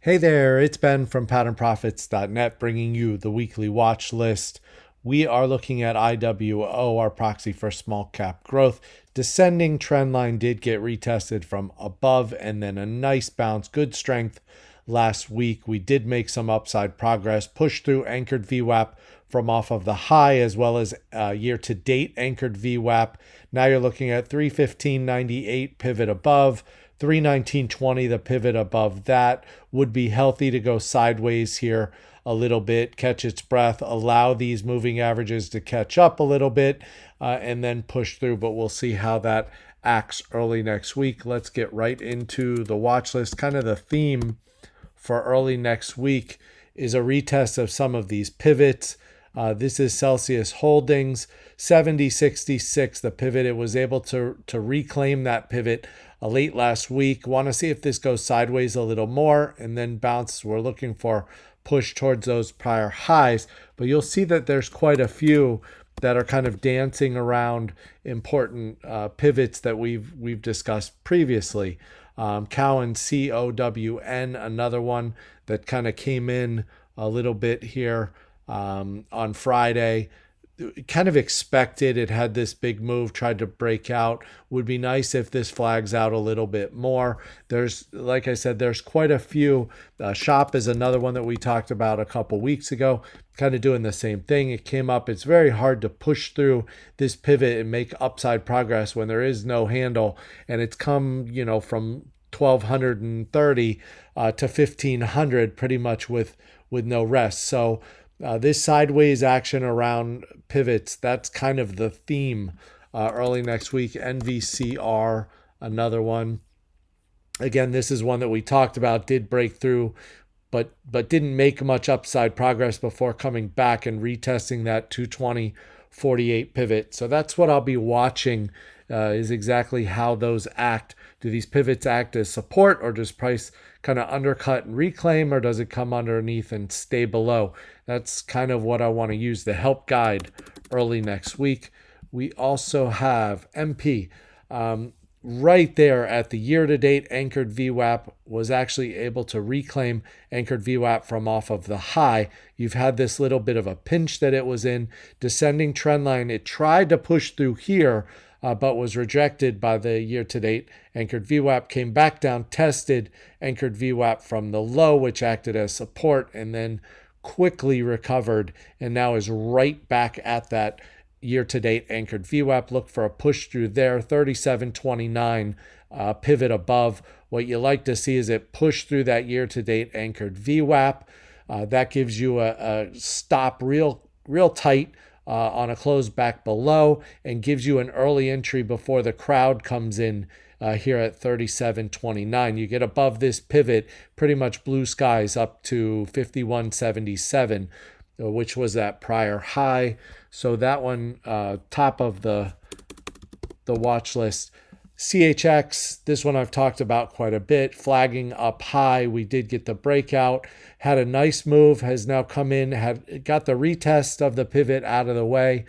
Hey there, it's Ben from patternprofits.net bringing you the weekly watch list. We are looking at IWO, our proxy for small cap growth. Descending trend line did get retested from above and then a nice bounce, good strength last week. We did make some upside progress, pushed through anchored VWAP from off of the high as well as year to date anchored VWAP. Now you're looking at 315.98 pivot above. 319.20, the pivot above that, would be healthy to go sideways here a little bit, catch its breath, allow these moving averages to catch up a little bit, and then push through. But we'll see how that acts early next week. Let's get right into the watch list. Kind of the theme for early next week is a retest of some of these pivots. This is Celsius Holdings, 70.66, the pivot. It was able to reclaim that pivot late last week. Want to see if this goes sideways a little more and then bounce. We're looking for push towards those prior highs, but you'll see that there's quite a few that are kind of dancing around important pivots that we've discussed previously. Cowan, COWN, another one that kind of came in a little bit here on Friday. Kind of expected. It had this big move, tried to break out. Would be nice if this flags out a little bit more. There's, like I said, there's quite a few. Shop is another one that we talked about a couple weeks ago, kind of doing the same thing. It came up. It's very hard to push through this pivot and make upside progress when there is no handle. And it's come, from 1230 to 1500 pretty much with no rest. So this sideways action around pivots, that's kind of the theme early next week. NVCR, another one. Again, this is one that we talked about, did break through, but didn't make much upside progress before coming back and retesting that 220.48 pivot. So that's what I'll be watching, is exactly how those act. Do these pivots act as support, or does price kind of undercut and reclaim, or does it come underneath and stay below? That's kind of what I want to use the help guide early next week. We also have MP. Right there at the year-to-date anchored VWAP, was actually able to reclaim anchored VWAP from off of the high. You've had this little bit of a pinch that it was in. Descending trend line, it tried to push through here, but was rejected by the year-to-date anchored VWAP, came back down, tested anchored VWAP from the low, which acted as support, and then quickly recovered, and now is right back at that year-to-date anchored VWAP. Look for a push through there, 37.29 pivot above. What you like to see is it push through that year-to-date anchored VWAP. That gives you a stop real tight on a close back below, and gives you an early entry before the crowd comes in here at 37.29. You get above this pivot, pretty much blue skies up to 51.77, which was that prior high. So that one, top of the watch list. CHX, this one I've talked about quite a bit, flagging up high. We did get the breakout, had a nice move, has now come in, got the retest of the pivot out of the way.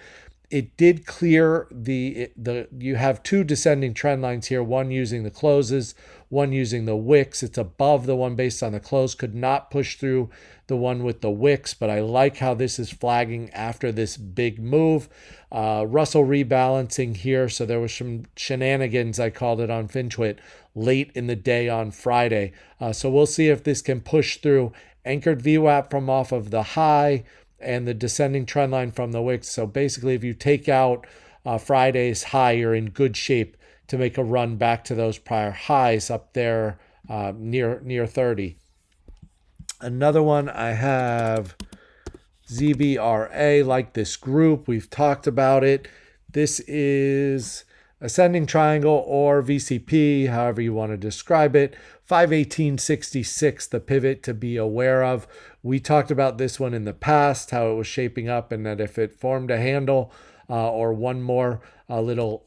It did clear you have two descending trend lines here, one using the closes, one using the wicks. It's above the one based on the close, could not push through the one with the wicks, but I like how this is flagging after this big move. Russell rebalancing here, so there was some shenanigans, I called it on FinTwit, late in the day on Friday. So we'll see if this can push through anchored VWAP from off of the high and the descending trend line from the wicks. So basically, if you take out Friday's high, you're in good shape to make a run back to those prior highs up there near 30. Another one I have, ZBRA, like this group. We've talked about it. This is ascending triangle or VCP, however you want to describe it. 518.66, the pivot to be aware of. We talked about this one in the past, how it was shaping up, and that if it formed a handle or one more little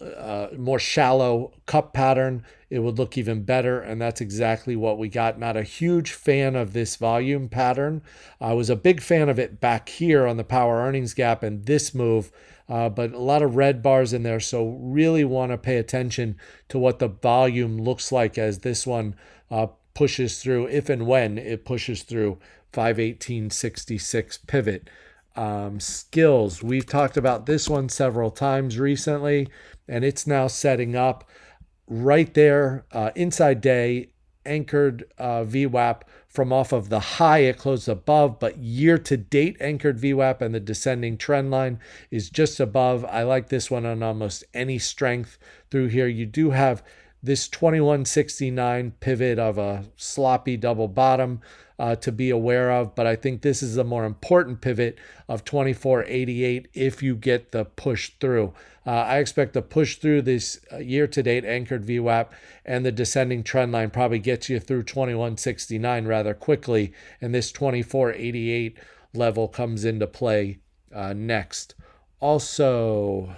more shallow cup pattern, it would look even better, and that's exactly what we got. Not a huge fan of this volume pattern. I was a big fan of it back here on the power earnings gap and this move, but a lot of red bars in there, so really want to pay attention to what the volume looks like as this one pushes through, if and when it pushes through 518.66 pivot. Skills, we've talked about this one several times recently, and it's now setting up right there, inside day, anchored VWAP from off of the high it closed above, but year to date anchored VWAP and the descending trend line is just above. I like this one on almost any strength through here. You do have this 2169 pivot of a sloppy double bottom to be aware of, but I think this is a more important pivot of 2488 if you get the push through. I expect the push through this year-to-date anchored VWAP and the descending trend line probably gets you through 2169 rather quickly, and this 2488 level comes into play next. Also,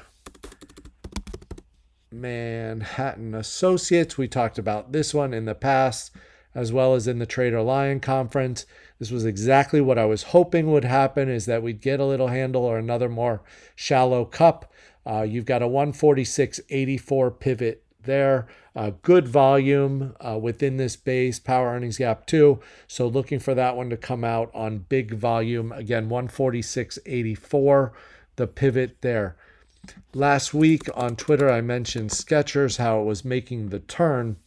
Manhattan Associates, we talked about this one in the past, as well as in the Trader Lion conference. This was exactly what I was hoping would happen, is that we'd get a little handle or another more shallow cup. You've got a 146.84 pivot there. Good volume within this base, power earnings gap too. So looking for that one to come out on big volume. Again, 146.84, the pivot there. Last week on Twitter, I mentioned Skechers, how it was making the turn,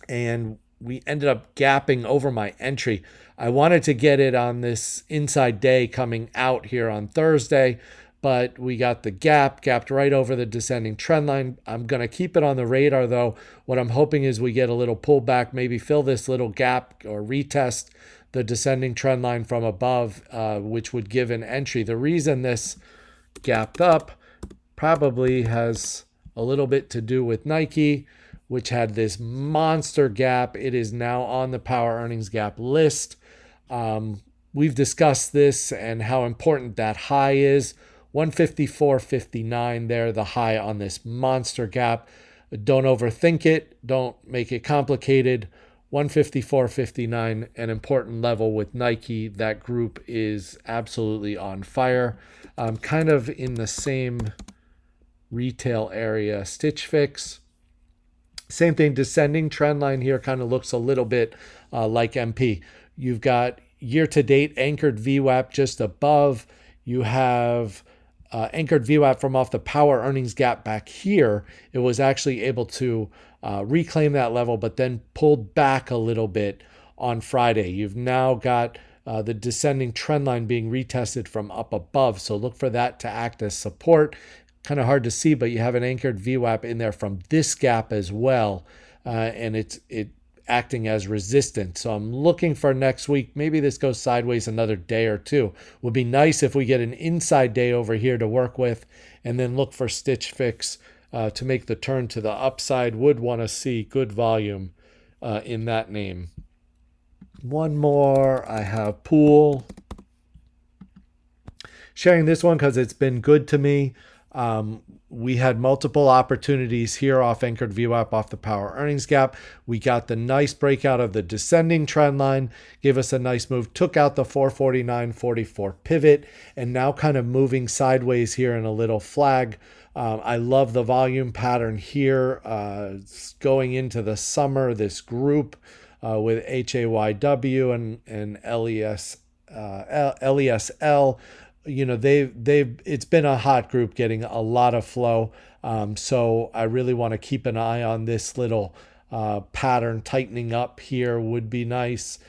and we ended up gapping over my entry. I wanted to get it on this inside day coming out here on Thursday, but we got the gapped right over the descending trend line. I'm going to keep it on the radar though. What I'm hoping is we get a little pullback, maybe fill this little gap or retest the descending trend line from above, which would give an entry. The reason this gapped up probably has a little bit to do with Nike, which had this monster gap. It is now on the power earnings gap list. We've discussed this and how important that high is. 154.59 there, the high on this monster gap. Don't overthink it. Don't make it complicated. 154.59, an important level with Nike. That group is absolutely on fire. Kind of in the same retail area. Stitch Fix, same thing, descending trend line here kind of looks a little bit like MP. You've got year-to-date anchored VWAP just above. You have anchored VWAP from off the power earnings gap back here. It was actually able to reclaim that level, but then pulled back a little bit on Friday. You've now got the descending trend line being retested from up above. So look for that to act as support. Kind of hard to see, but you have an anchored VWAP in there from this gap as well, and it's acting as resistance. So I'm looking for next week. Maybe this goes sideways another day or two. Would be nice if we get an inside day over here to work with, and then look for Stitch Fix to make the turn to the upside. Would want to see good volume in that name. One more, I have Pool. Sharing this one because it's been good to me. We had multiple opportunities here off anchored VWAP off the power earnings gap. We got the nice breakout of the descending trend line, gave us a nice move, took out the 449.44 pivot, and now kind of moving sideways here in a little flag. I love the volume pattern here going into the summer, this group with HAYW and LESL. You know, it's been a hot group getting a lot of flow. So I really want to keep an eye on this little pattern tightening up here would be nice,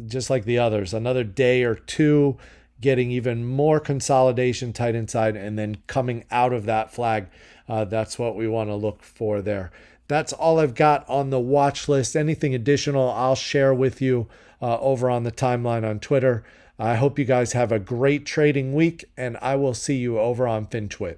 just like the others. Another day or two getting even more consolidation tight inside and then coming out of that flag. That's what we want to look for there. That's all I've got on the watch list. Anything additional, I'll share with you over on the timeline on Twitter. I hope you guys have a great trading week, and I will see you over on FinTwit.